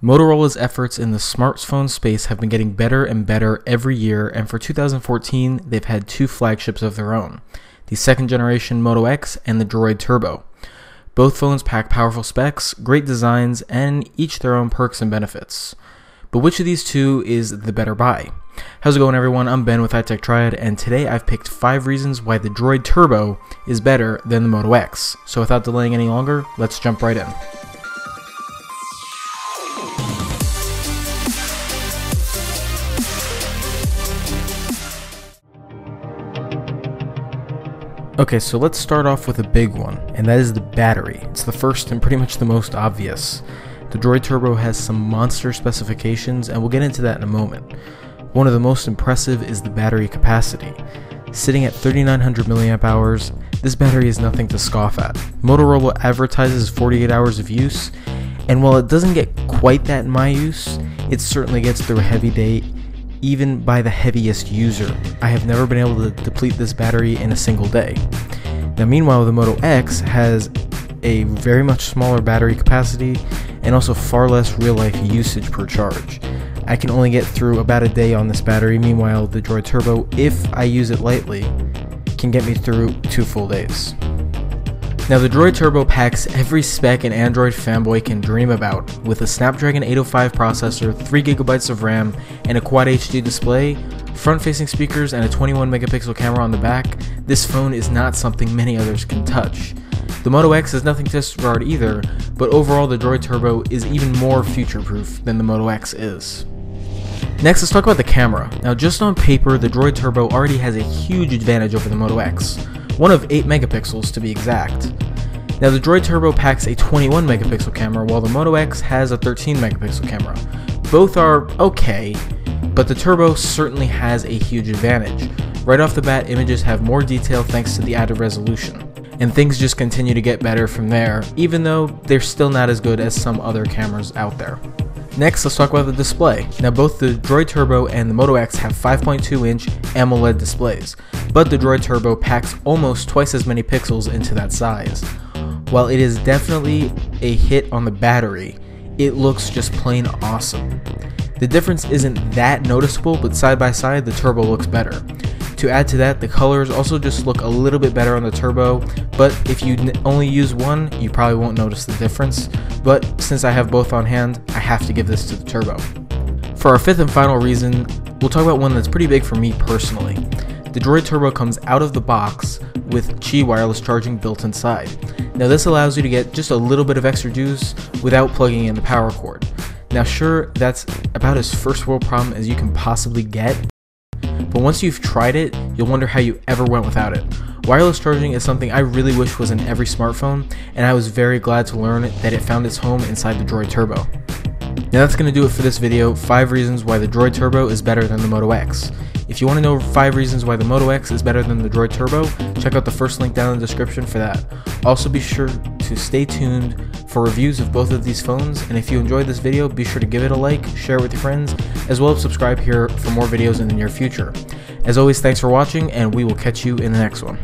Motorola's efforts in the smartphone space have been getting better and better every year, and for 2014, they've had two flagships of their own, the second generation Moto X and the DROID Turbo. Both phones pack powerful specs, great designs, and each their own perks and benefits. But which of these two is the better buy? How's it going, everyone? I'm Ben with itechtriad, and today I've picked 5 reasons why the DROID Turbo is better than the Moto X. So without delaying any longer, let's jump right in. Okay, so let's start off with a big one, and that is the battery. It's the first and pretty much the most obvious. The DROID Turbo has some monster specifications, and we'll get into that in a moment. One of the most impressive is the battery capacity. Sitting at 3900 milliamp hours, this battery is nothing to scoff at. Motorola advertises 48 hours of use, and while it doesn't get quite that in my use, it certainly gets through a heavy day, even by the heaviest user. I have never been able to deplete this battery in a single day. Now meanwhile, the Moto X has a very much smaller battery capacity and also far less real-life usage per charge. I can only get through about a day on this battery. Meanwhile, the DROID Turbo, if I use it lightly, can get me through 2 full days. Now the DROID Turbo packs every spec an Android fanboy can dream about. With a Snapdragon 805 processor, 3GB of RAM, and a Quad HD display, front-facing speakers, and a 21-megapixel camera on the back, this phone is not something many others can touch. The Moto X is nothing to disregard either, but overall the DROID Turbo is even more future-proof than the Moto X is. Next, let's talk about the camera. Now just on paper, the DROID Turbo already has a huge advantage over the Moto X, one of 8 megapixels to be exact. Now the DROID Turbo packs a 21 megapixel camera while the Moto X has a 13 megapixel camera. Both are okay, but the Turbo certainly has a huge advantage. Right off the bat, images have more detail thanks to the added resolution, and things just continue to get better from there, even though they're still not as good as some other cameras out there. Next, let's talk about the display. Now both the DROID Turbo and the Moto X have 5.2-inch AMOLED displays, but the DROID Turbo packs almost twice as many pixels into that size. While it is definitely a hit on the battery, it looks just plain awesome. The difference isn't that noticeable, but side by side the Turbo looks better. To add to that, the colors also just look a little bit better on the Turbo, but if you only use one, you probably won't notice the difference. But since I have both on hand, I have to give this to the Turbo. For our 5th and final reason, we'll talk about one that's pretty big for me personally. The DROID Turbo comes out of the box with Qi wireless charging built inside. Now this allows you to get just a little bit of extra juice without plugging in the power cord. Now sure, that's about as first world problem as you can possibly get, but once you've tried it, you'll wonder how you ever went without it. Wireless charging is something I really wish was in every smartphone, and I was very glad to learn that it found its home inside the DROID Turbo. Now that's going to do it for this video, 5 reasons why the DROID Turbo is better than the Moto X. If you want to know 5 reasons why the Moto X is better than the DROID Turbo, check out the first link down in the description for that. Also be sure to stay tuned for reviews of both of these phones, and if you enjoyed this video, be sure to give it a like, share it with your friends, as well as subscribe here for more videos in the near future. As always, thanks for watching, and we will catch you in the next one.